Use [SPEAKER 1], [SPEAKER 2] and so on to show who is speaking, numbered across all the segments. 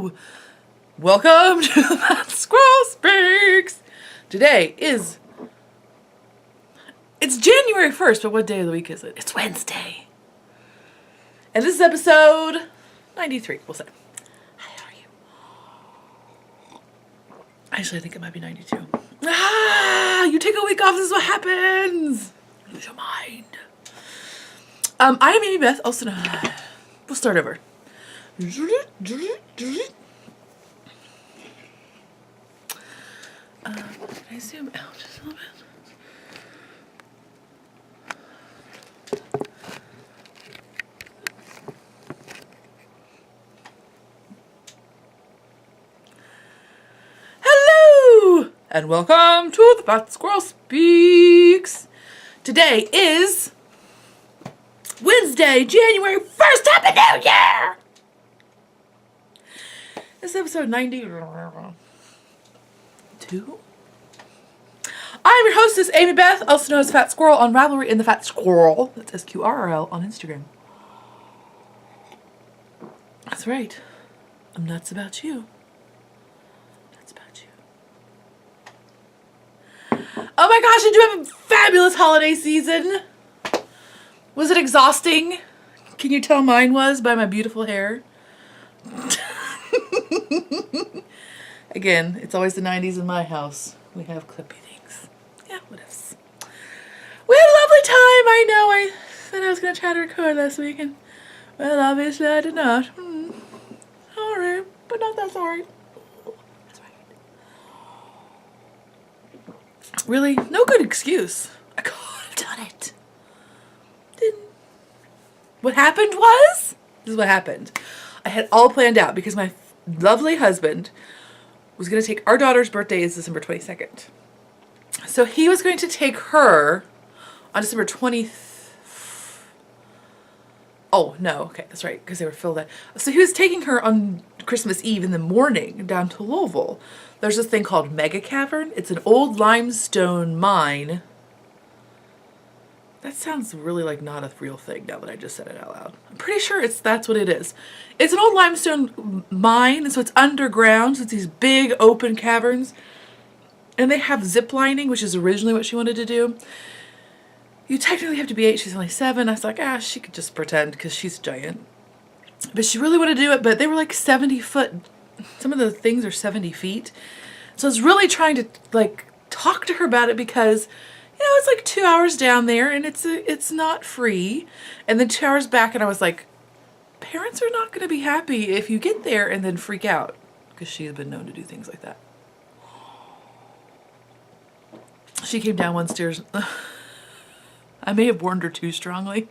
[SPEAKER 1] Hello! Welcome to the Fat Squirrel Speaks! Today is... It's January 1st, but what day of the week is it? It's Wednesday. And this is episode 93, we'll say. How are you? Actually, I think it might be 92. You take a week off, this is what happens! Lose your mind. I am Amy Beth, also known... We'll start over. Can I zoom out just a little bit? Hello! And welcome to the Fat Squirrel Speaks. Today is Wednesday, January 1st. Happy New Year! This is episode 92. I'm your hostess, Amy Beth, also known as Fat Squirrel on Ravelry in the Fat Squirrel. That's SQRL on Instagram. That's right. I'm nuts about you. Nuts about you. Oh my gosh, did you have a fabulous holiday season? Was it exhausting? Can you tell mine was by my beautiful hair? Again, it's always the 90s in my house. We have clippy things. Yeah, what else? We had a lovely time. I know. I said I was going to try to record last week, and well, obviously I did not. Sorry, but not that sorry. That's right. Really, no good excuse. I could have done it. Didn't. What happened was, this is what happened. I had all planned out because my lovely husband was going to take, our daughter's birthday is December 22nd. So he was going to take her on December 20th. Oh, no. Okay, that's right, because they were filled in. So he was taking her on Christmas Eve in the morning down to Louisville. There's this thing called Mega Cavern. It's an old limestone mine. That sounds really like not a real thing now that I just said it out loud. I'm pretty sure that's what it is. It's an old limestone mine, and so it's underground, so it's these big open caverns. And they have zip lining, which is originally what she wanted to do. You technically have to be 8, she's only 7. I was like, she could just pretend because she's giant. But she really wanted to do it, but they were like 70 foot. Some of the things are 70 feet. So I was really trying to like talk to her about it because you know, it's like 2 hours down there and it's not free. And then 2 hours back and I was like, parents are not going to be happy if you get there and then freak out. Because she had been known to do things like that. She came down one stairs. I may have warned her too strongly.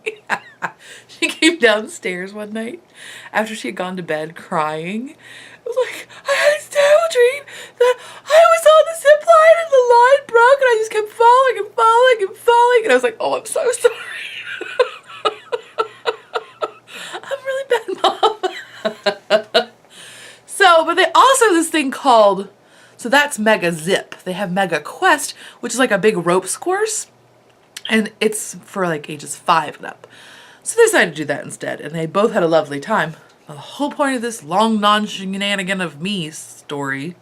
[SPEAKER 1] She came downstairs one night after she had gone to bed crying. I was like, I had this terrible dream that I was on the zip line and the line broke and I just kept falling and falling and falling. And I was like, oh, I'm so sorry. I'm really bad mom. So, but they also have this thing called, so that's Mega Zip. They have Mega Quest, which is like a big ropes course. And it's for like ages 5 and up. So they decided to do that instead. And they both had a lovely time. The whole point of this long non-shenanigan of me story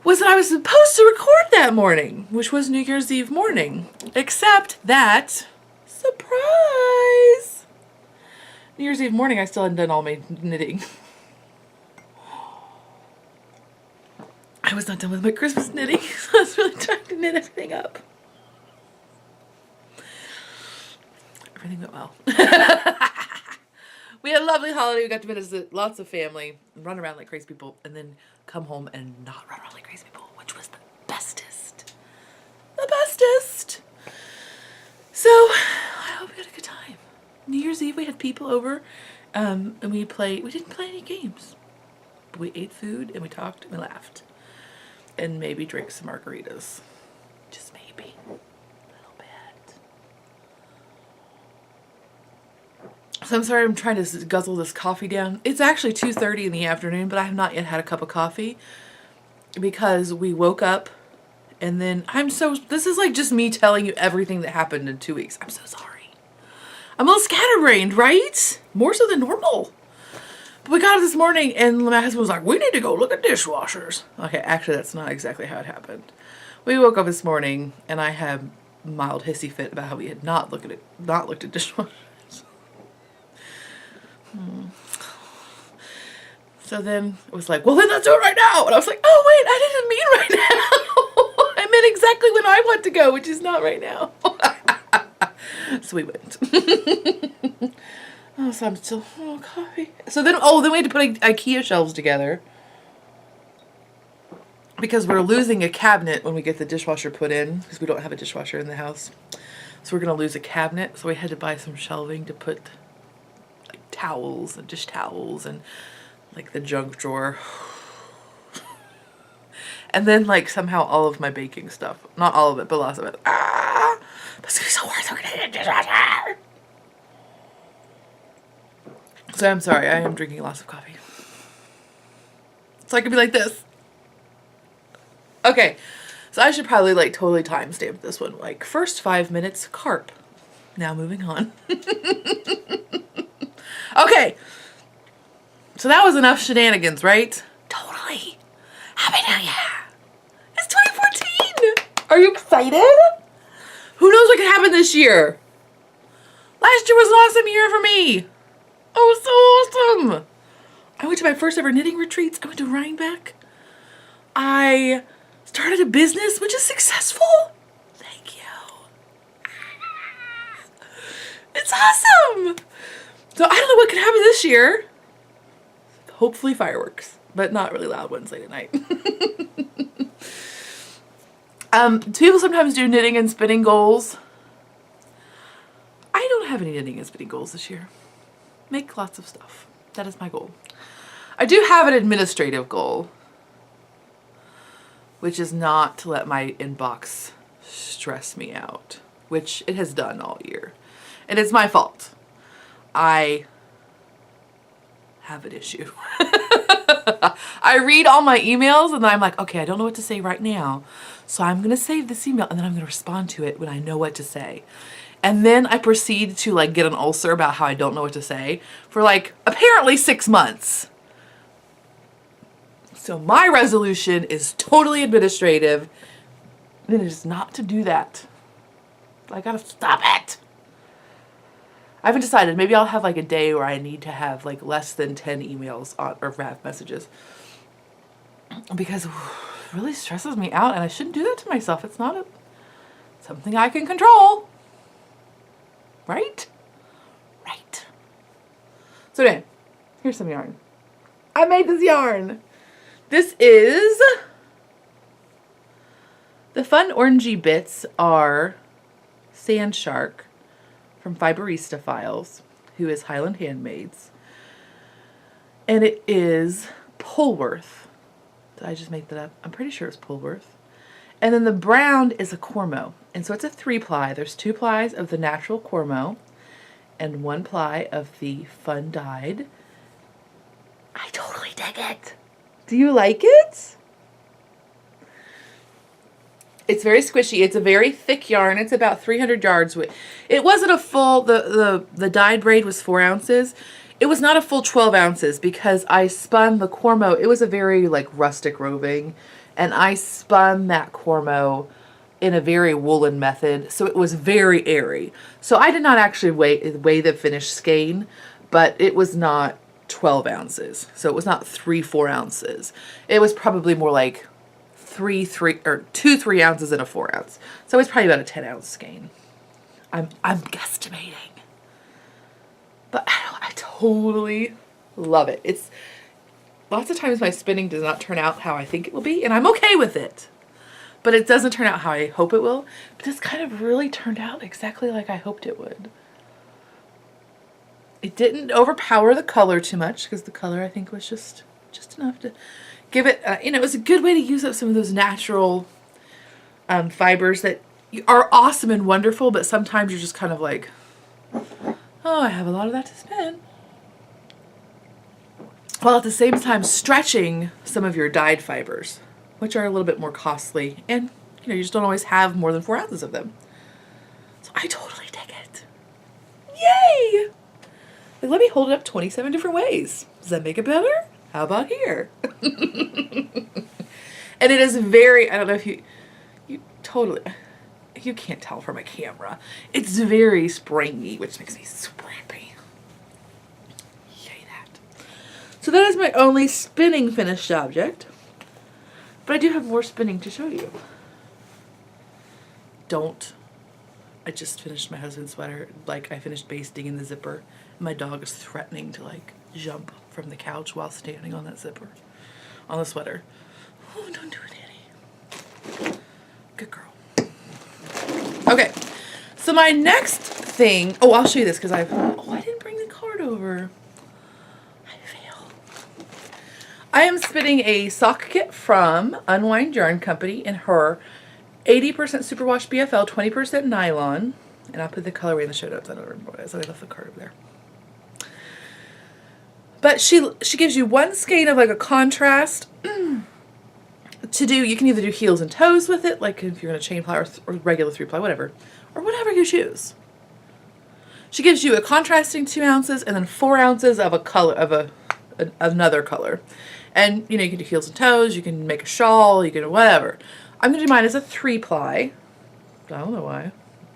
[SPEAKER 1] was that I was supposed to record that morning, which was New Year's Eve morning. Except that, surprise! New Year's Eve morning I still hadn't done all my knitting. I was not done with my Christmas knitting, so I was really trying to knit everything up. Everything went well. We had a lovely holiday. We got to visit lots of family, run around like crazy people, and then come home and not run around like crazy people, which was the bestest. The bestest. So, I hope we had a good time. New Year's Eve, we had people over, and we didn't play any games. But we ate food, and we talked, and we laughed. And maybe drank some margaritas. Just maybe. So I'm sorry I'm trying to guzzle this coffee down. It's actually 2:30 in the afternoon, but I have not yet had a cup of coffee because we woke up and then this is like just me telling you everything that happened in 2 weeks. I'm so sorry. I'm a little scatterbrained, right? More so than normal. But we got up this morning and my husband was like, we need to go look at dishwashers. Okay, actually that's not exactly how it happened. We woke up this morning and I had a mild hissy fit about how we had not looked at dishwashers. So then it was like, well then let's do it right now. And I was like, oh wait, I didn't mean right now. I meant exactly when I want to go, which is not right now. So we went. Oh, so I'm still, oh, coffee. So then, then we had to put IKEA shelves together. Because we're losing a cabinet when we get the dishwasher put in. Because we don't have a dishwasher in the house. So we're going to lose a cabinet. So we had to buy some shelving to put like towels and dish towels and like the junk drawer. And then like somehow all of my baking stuff. Not all of it, but lots of it. Ah! That's going to be so worth it. We're going to need a dishwasher. So I'm sorry, I am drinking lots of coffee. So I could be like this. Okay, so I should probably like totally timestamp this one. Like first 5 minutes, carp. Now moving on. Okay, so that was enough shenanigans, right? Totally. Happy New Year. It's 2014. Are you excited? Who knows what could happen this year? Last year was an awesome year for me. Oh, so awesome. I went to my first ever knitting retreats. I went to Rhinebeck. I started a business, which is successful. Thank you. It's awesome. So I don't know what could happen this year. Hopefully fireworks, but not really loud ones late at night. People sometimes do knitting and spinning goals. I don't have any knitting and spinning goals this year. Make lots of stuff. That is my goal. I do have an administrative goal, which is not to let my inbox stress me out, which it has done all year. And it's my fault. I have an issue. I read all my emails and then I'm like, okay, I don't know what to say right now. So I'm going to save this email and then I'm going to respond to it when I know what to say. And then I proceed to like get an ulcer about how I don't know what to say for like apparently 6 months. So my resolution is totally administrative. And it is not to do that. I gotta stop it. I haven't decided. Maybe I'll have like a day where I need to have like less than 10 emails or RAV messages. Because it really stresses me out and I shouldn't do that to myself. It's not something I can control. Right? Right. So then, here's some yarn. I made this yarn. This is, the fun orangey bits are Sand Shark from Fibrista Files, who is Highland Handmades. And it is Polwarth. Did I just make that up? I'm pretty sure it's Polwarth. And then the brown is a Cormo. And so it's a 3-ply. There's 2 plies of the natural Cormo and 1 ply of the fun dyed. I totally dig it. Do you like it? It's very squishy. It's a very thick yarn. It's about 300 yards. It wasn't a full, the dyed braid was 4 ounces. It was not a full 12 ounces because I spun the Cormo. It was a very like rustic roving. And I spun that Cormo in a very woolen method, so it was very airy. So I did not actually weigh the finished skein, but it was not 12 ounces. So it was not 3-4 ounces. It was probably more like 2 3 ounces and a 4 ounce. So it's probably about a 10 ounce skein. I'm guesstimating. But I totally love it. It's lots of times my spinning does not turn out how I think it will be, and I'm okay with it. But it doesn't turn out how I hope it will. But this kind of really turned out exactly like I hoped it would. It didn't overpower the color too much because the color I think was just enough to give it, you know, it was a good way to use up some of those natural fibers that are awesome and wonderful, but sometimes you're just kind of like, oh, I have a lot of that to spin. While at the same time stretching some of your dyed fibers, which are a little bit more costly, and you know, you just don't always have more than 4 ounces of them. So I totally dig it. Yay! Like, let me hold it up 27 different ways. Does that make it better? How about here? And it is very, I don't know if you totally, you can't tell from a camera. It's very springy, which makes me scrappy. Yay that. So that is my only spinning finished object. But I do have more spinning to show you. I just finished my husband's sweater. Like, I finished basting in the zipper. My dog is threatening to, like, jump from the couch while standing on that zipper. On the sweater. Oh, don't do it, Eddie. Good girl. Okay. So my next thing... Oh, I'll show you this because I didn't bring the card over. I failed. I am spinning a sock kit from Unwind Yarn Company in her 80% Superwash BFL, 20% Nylon. And I'll put the colorway in the show notes. I don't remember what it is. I left the card over there. But she gives you one skein of like a contrast to do. You can either do heels and toes with it, like if you're going to chain ply or regular 3-ply, whatever. Or whatever you choose. She gives you a contrasting 2 ounces and then 4 ounces of a color, of another color. And, you know, you can do heels and toes, you can make a shawl, you can do whatever. I'm going to do mine as a 3-ply. I don't know why.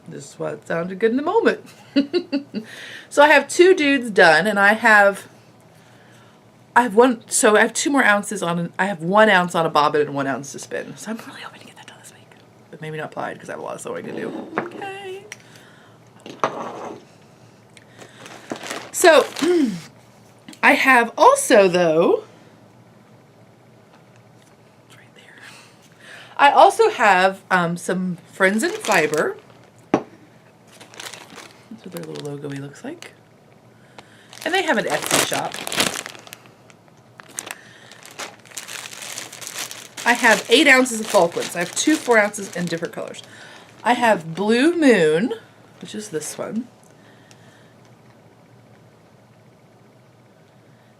[SPEAKER 1] This is what sounded good in the moment. So I have 2 dudes done, and I have 2 more ounces on, I have 1 ounce on a bobbin and 1 ounce to spin. So I'm really hoping to get that done this week. But maybe not plied because I have a lot of sewing to do. Okay. So, I have also, though, it's right there. I also have some friends in Fibre. That's what their little logo-y looks like. And they have an Etsy shop. I have 8 ounces of Falklands. I have 2 4 ounces in different colors. I have Blue Moon, which is this one.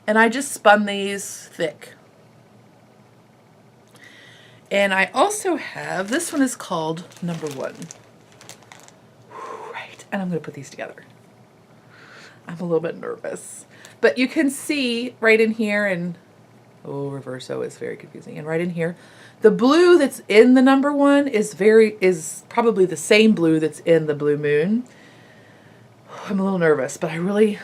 [SPEAKER 1] And I just spun these thick. And I also have, this one is called Number 1. Right, and I'm going to put these together. I'm a little bit nervous. But you can see right in here, and oh, reverso is very confusing. And right in here, the blue that's in the Number 1 is probably the same blue that's in the Blue Moon. I'm a little nervous, but I'm going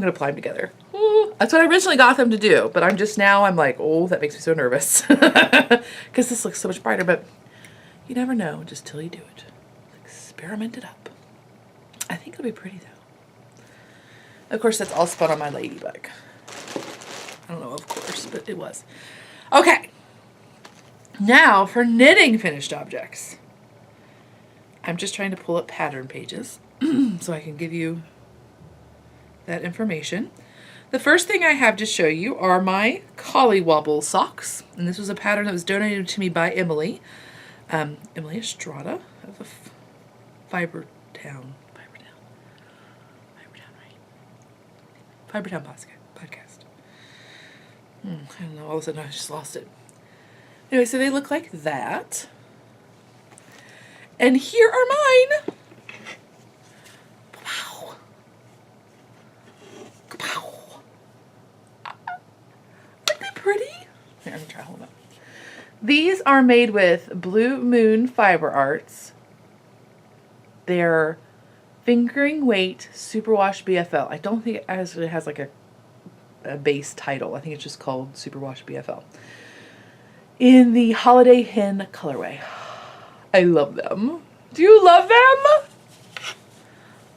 [SPEAKER 1] to apply them together. Ooh, that's what I originally got them to do, but I'm like, oh, that makes me so nervous. Because this looks so much brighter, but you never know just till you do it. Experiment it up. I think it'll be pretty, though. Of course, that's all spun on my ladybug. I don't know, of course, but it was. Okay. Now for knitting finished objects. I'm just trying to pull up pattern pages so I can give you that information. The first thing I have to show you are my Collywobble socks. And this was a pattern that was donated to me by Emily. Emily Estrada of the Fibretown. Fibretown podcast. I don't know, all of a sudden I just lost it. Anyway, so they look like that. And here are mine. Wow. Wow. Aren't they pretty? Here, I'm going to try to hold up. These are made with Blue Moon Fiber Arts. They're fingering weight Superwash BFL. I don't think it actually has like a base title. I think it's just called Superwash BFL. In the Holiday Hen colorway. I love them. Do you love them?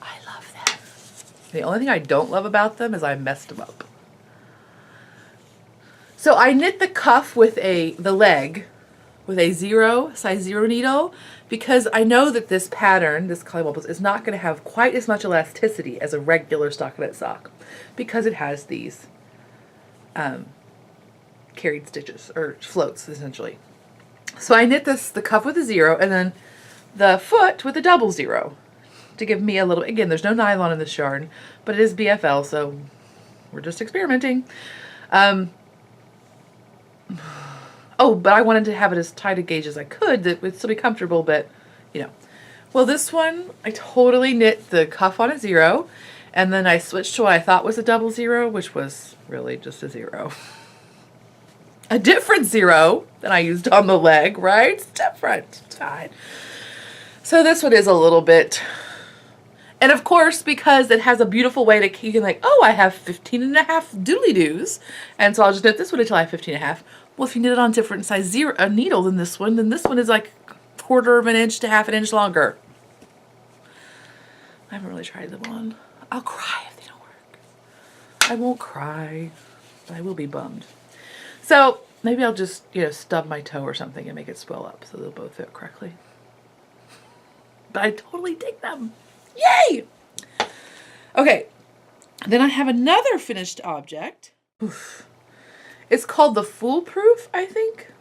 [SPEAKER 1] I love them. The only thing I don't love about them is I messed them up. So I knit the cuff with the leg with a size 0 needle, because I know that this pattern, this Collywobbles, is not going to have quite as much elasticity as a regular stockinette sock, because it has these carried stitches, or floats, essentially. So I knit the cuff with a 0, and then the foot with a double 0, to give me a little, again, there's no nylon in this yarn, but it is BFL, so we're just experimenting. Oh, but I wanted to have it as tight a gauge as I could, that it would still be comfortable, but, you know, Well, this one, I totally knit the cuff on a 0, and then I switched to what I thought was a double 0, which was really just a 0. A different 0 than I used on the leg, right? It's different. It's fine. So this one is a little bit, and of course, because it has a beautiful way to, you can like, oh, I have 15.5 doodly-doos, and so I'll just knit this one until I have 15.5. Well, if you knit it on different size needle than this one, then this one is like 1/4 of an inch to 1/2 inch longer. I haven't really tried them on. I'll cry if they don't work. I won't cry, but I will be bummed. So maybe I'll just, you know, stub my toe or something and make it swell up so they'll both fit correctly. But I totally dig them. Yay! Okay, then I have another finished object. Oof. It's called the Foolproof, I think,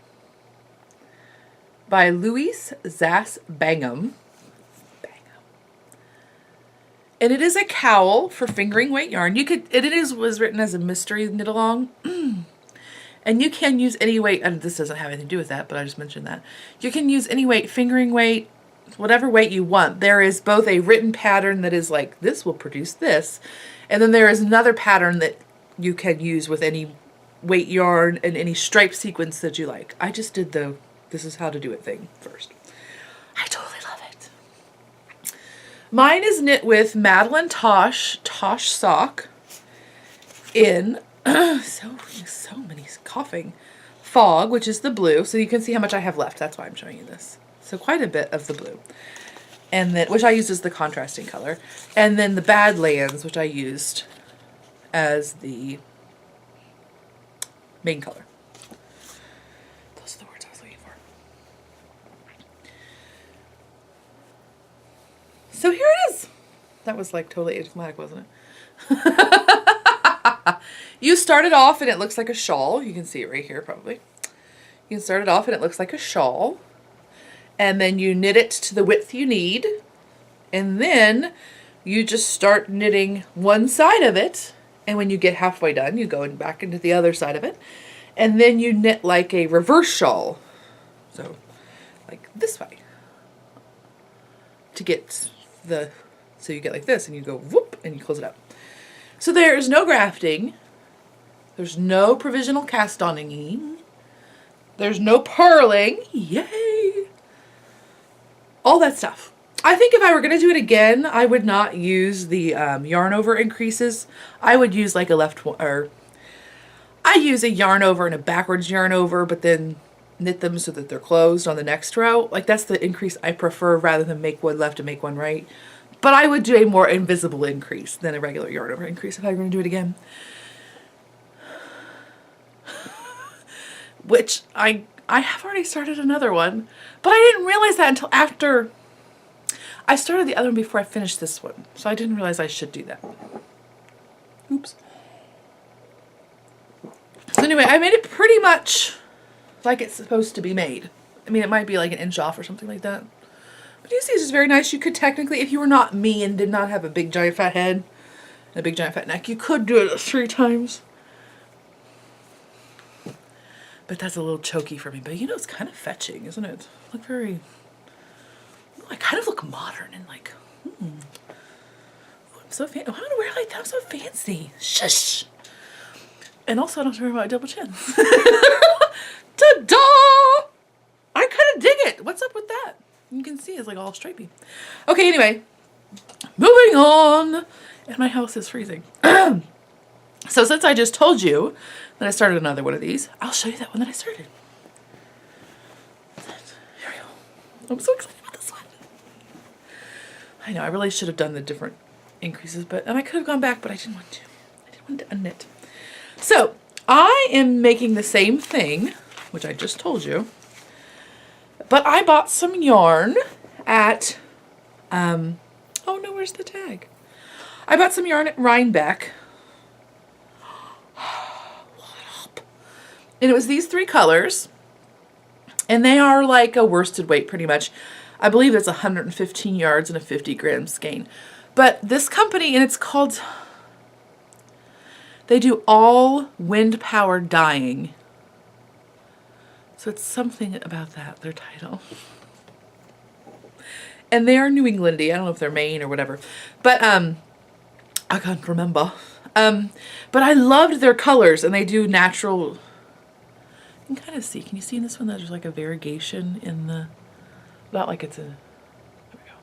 [SPEAKER 1] by Louise Zass-Bangham. And it is a cowl for fingering weight yarn. You could, was written as a mystery knit along. And you can use any weight, and this doesn't have anything to do with that, but I just mentioned that. You can use any weight, fingering weight, whatever weight you want. There is both a written pattern that is like, this will produce this. And then there is another pattern that you can use with any weight yarn and any stripe sequence that you like. I just did the, this is how to do it thing first. I totally love it. Mine is knit with Madeline Tosh sock in so many coughing fog, which is the blue, so you can see how much I have left. That's why I'm showing you this. So quite a bit of the blue, and then which I used as the contrasting color, and then the Badlands, which I used as the main color. Those are the words I was looking for. So here it is. That was like totally anticlimactic, wasn't it? You start it off and it looks like a shawl. You can see it right here probably. You can start it off and it looks like a shawl. And then you knit it to the width you need. And then you just start knitting one side of it. And when you get halfway done, you go back into the other side of it. And then you knit like a reverse shawl. So like this way. To get the, so you get like this and you go whoop and you close it up. So there's no grafting. There's no provisional cast oning. There's no purling. Yay! All that stuff. I think if I were going to do it again, I would not use the yarn over increases. I would use like a left one, or I use a yarn over and a backwards yarn over, but then knit them so that they're closed on the next row. Like that's the increase I prefer rather than make one left and make one right. But I would do a more invisible increase than a regular yarn over increase if I were going to do it again. Which I have already started another one, but I didn't realize that until after I started the other one before I finished this one. So I didn't realize I should do that. Oops. So anyway, I made it pretty much like it's supposed to be made. I mean, it might be like an inch off or something like that. But you see, it's just very nice. You could technically, if you were not me and did not have a big giant fat head and a big giant fat neck, you could do it 3 times. But that's a little choky for me. But you know, it's kind of fetching, isn't it? Look very, I kind of look modern and like, I'm so fancy. I want to wear like that. I'm so fancy. Shush. And also, I don't have to worry about double chin. Ta-da! I kind of dig it. What's up with that? You can see it's like all stripy. Okay, anyway, moving on. And my house is freezing. So since I just told you that I started another one of these, I'll show you that one that I started. Here we go. I'm so excited about this one. I know, I really should have done the different increases, and I could have gone back, but I didn't want to. I didn't want to unknit. So I am making the same thing, which I just told you, but I bought some yarn at, oh no, where's the tag? I bought some yarn at Rhinebeck. And it was these 3 colors, and they are like a worsted weight pretty much. I believe it's 115 yards and a 50 gram skein. But this company, and it's called, they do all wind power dyeing. So it's something about that, their title. And they are New Englandy. I don't know if they're Maine or whatever. But I can't remember. But I loved their colors, and they do natural. You can kind of see. Can you see in this one that there's like a variegation in the, not like it's a, there we go.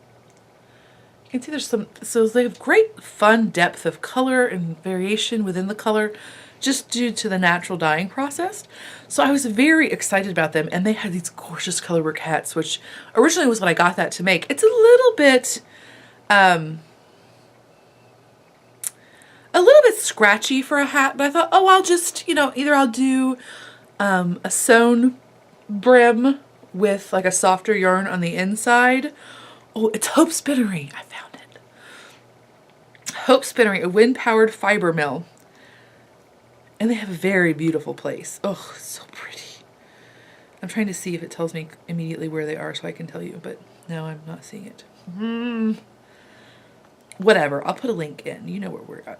[SPEAKER 1] You can see there's some, so they have great fun depth of color and variation within the color just due to the natural dyeing process. So I was very excited about them, and they had these gorgeous colorwork hats, which originally was what I got that to make. It's a little bit scratchy for a hat, but I thought, oh, I'll just, you know, either I'll do a sewn brim with like a softer yarn on the inside. Oh, it's Hope Spinnery. I found it. Hope Spinnery, a wind-powered fiber mill. And they have a very beautiful place. Oh, so pretty. I'm trying to see if it tells me immediately where they are so I can tell you, but no, I'm not seeing it. Whatever, I'll put a link in. You know where we're at.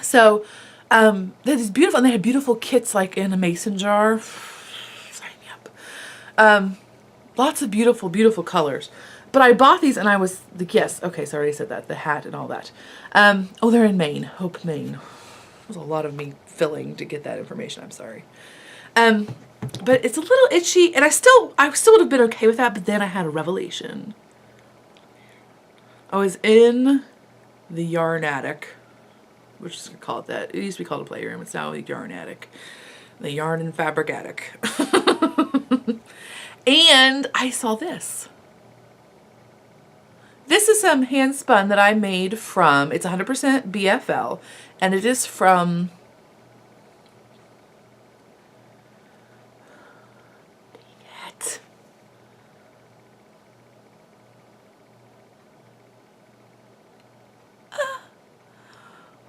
[SPEAKER 1] So, it's beautiful, and they had beautiful kits like in a mason jar. Sign me up. Lots of beautiful, beautiful colors. But I bought these, and I was, yes, okay, so I already said that, the hat and all that. Oh, they're in Maine, Hope, Maine. There's a lot of me filling to get that information, I'm sorry. But it's a little itchy, and I still would have been okay with that, but then I had a revelation. I was in the yarn attic, which is called that. It used to be called a playroom. It's now a yarn attic. The yarn and fabric attic. And I saw this. This is some hand spun that I made from, it's 100% BFL, and it is from, dang it.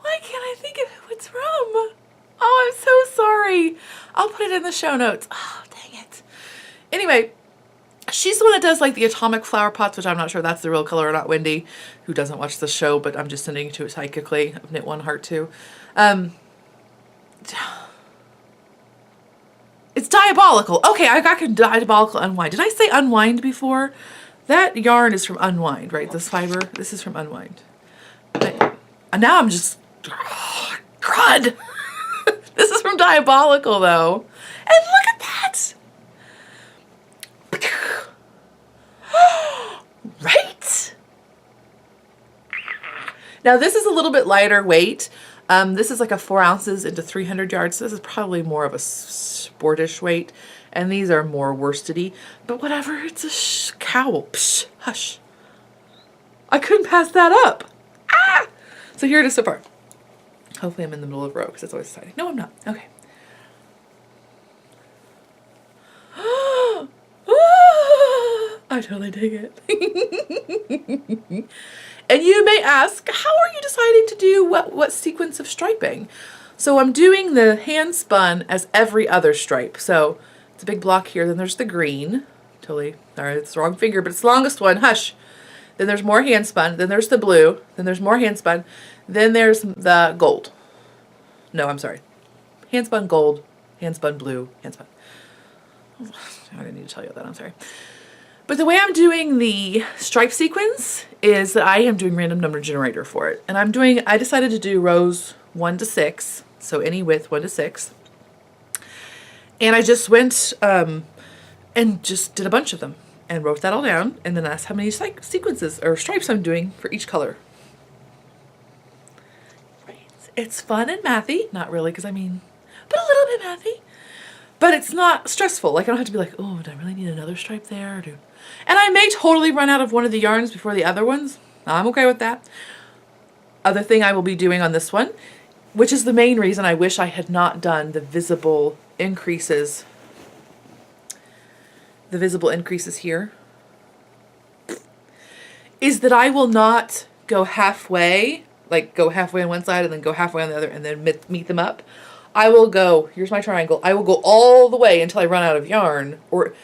[SPEAKER 1] Why can't I think of who it's from? Oh, I'm so sorry. I'll put it in the show notes. Oh, dang it. Anyway, she's the one that does like the atomic flower pots, which I'm not sure that's the real color or not. Wendy, who doesn't watch the show, but I'm just sending it to it psychically. I've knit one heart too. It's dyeabolical. Okay, I got dyeabolical Unwind. Did I say Unwind before? That yarn is from Unwind, right? This fiber, this is from Unwind. And now I'm just, crud. This is from dyeabolical though. And look at that. Right? Now this is a little bit lighter weight. This is like a 4 ounces into 300 yards. So this is probably more of a sportish weight. And these are more worstedy. But whatever, it's a cowl. Psh, hush. I couldn't pass that up. Ah! So here it is so far. Hopefully I'm in the middle of the row because it's always exciting. No, I'm not. Okay. I totally dig it. And you may ask, how are you deciding to do what sequence of striping? So I'm doing the hand spun as every other stripe. So it's a big block here. Then there's the green. Totally, all right, it's the wrong finger, but it's the longest one. Hush. Then there's more hand spun. Then there's the blue. Then there's more hand spun. Then there's the gold. No, I'm sorry. Hand spun gold, hand spun blue, hand spun. I didn't need to tell you that, I'm sorry. But the way I'm doing the stripe sequence is that I am doing random number generator for it. And I decided to do rows 1 to 6, so any width 1 to 6. And I just went and just did a bunch of them and wrote that all down. And then that's how many sequences or stripes I'm doing for each color. Right. It's fun and mathy. Not really, because I mean, but a little bit mathy. But it's not stressful. Like I don't have to be like, oh, do I really need another stripe there? And I may totally run out of one of the yarns before the other ones. I'm okay with that. Other thing I will be doing on this one, which is the main reason I wish I had not done the visible increases. The visible increases here. Is that I will not go halfway, like go halfway on one side and then go halfway on the other and then meet them up. I will go, here's my triangle, I will go all the way until I run out of yarn, or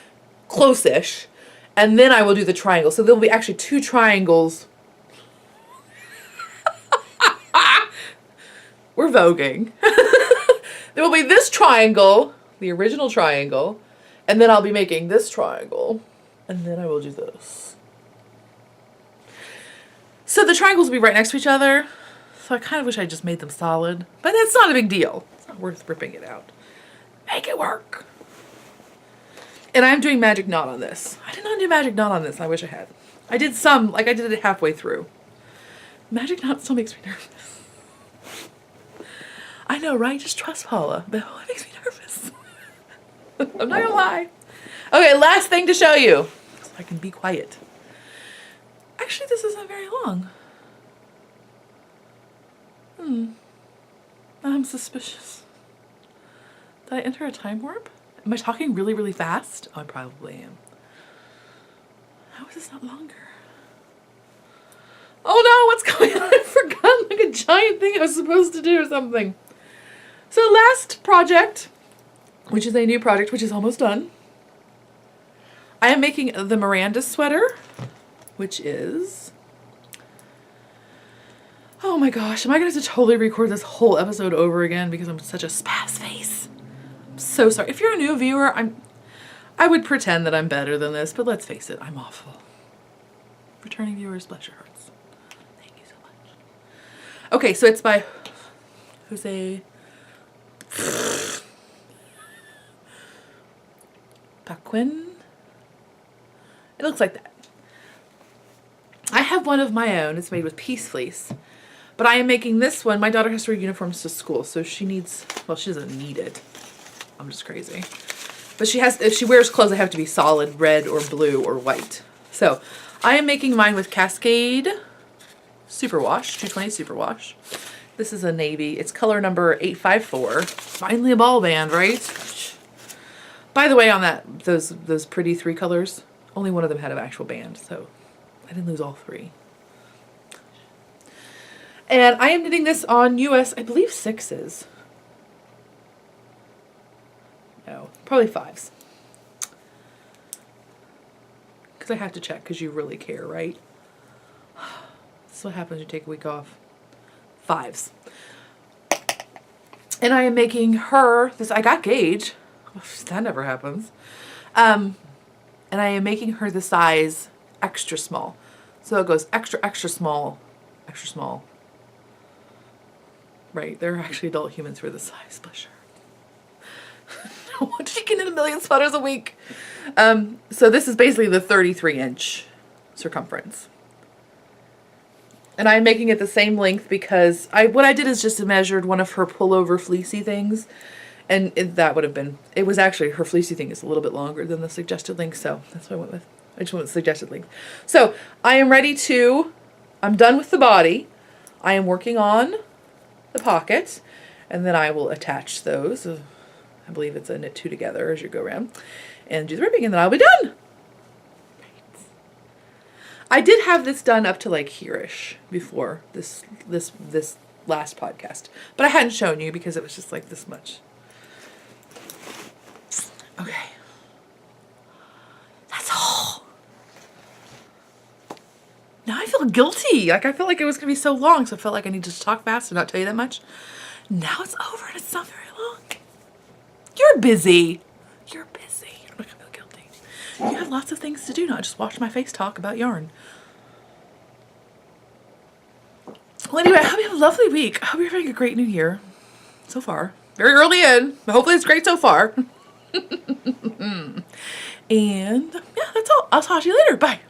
[SPEAKER 1] close-ish, and then I will do the triangle. So there will be actually 2 triangles. We're voguing. There will be this triangle, the original triangle, and then I'll be making this triangle, and then I will do this. So the triangles will be right next to each other. So I kind of wish I just made them solid, but it's not a big deal. It's not worth ripping it out. Make it work. And I'm doing magic knot on this. I did not do magic knot on this. I wish I had. I did some, like I did it halfway through. Magic knot still makes me nervous. I know, right? Just trust Paula, but oh, it makes me nervous. I'm not gonna lie. Okay, last thing to show you, so I can be quiet. Actually, this isn't very long. I'm suspicious. Did I enter a time warp? Am I talking really, really fast? Oh, I probably am. How is this not longer? Oh no, what's going on? I forgot like a giant thing I was supposed to do or something. So last project, which is a new project, which is almost done. I am making the Miranda sweater, which is, oh my gosh, am I going to have to totally record this whole episode over again because I'm such a spaz face? I'm so sorry. If you're a new viewer, I would pretend that I'm better than this, but let's face it, I'm awful. Returning viewers, bless your hearts. Thank you so much. Okay, so it's by Josee. Paquin. It looks like that. I have one of my own. It's made with Peace Fleece. But I am making this one. My daughter has to wear uniforms to school, so she needs, well, she doesn't need it. I'm just crazy. But she has, if she wears clothes, they have to be solid red or blue or white. So I am making mine with Cascade Superwash, 220 Superwash. This is a navy. It's color number 854. Finally a ball band, right? By the way, on that, those pretty 3 colors, only one of them had an actual band, so I didn't lose all 3. And I am knitting this on US, I believe 6s. No, probably 5s. Because I have to check, because you really care, right? This is what happens when you take a week off. 5s. And I am making her this, I got gauge. That never happens. And I am making her the size extra small. So it goes extra, extra small, extra small. Right, they're actually adult humans for this size, bless her. No wonder she can knit a million sweaters a week. So this is basically the 33-inch circumference. And I'm making it the same length because what I did is just measured one of her pullover fleecy things. And that would have been, it was actually, her fleecy thing is a little bit longer than the suggested length, so that's what I went with. I just went with suggested length. So I am ready to, I'm done with the body. I am working on the pockets, and then I will attach those. I believe it's a knit 2 together as you go around, and do the ribbing, and then I'll be done. Right. I did have this done up to like here-ish before this last podcast, but I hadn't shown you because it was just like this much. Okay. That's all. Now I feel guilty. Like I felt like it was going to be so long, so I felt like I needed to talk fast and not tell you that much. Now it's over and it's not very long. You're busy. You're busy. I'm not going to feel guilty. You have lots of things to do, not just watch my face talk about yarn. Well, anyway, I hope you have a lovely week. I hope you're having a great new year so far. Very early in, but hopefully it's great so far. And yeah, that's all. I'll talk to you later. Bye.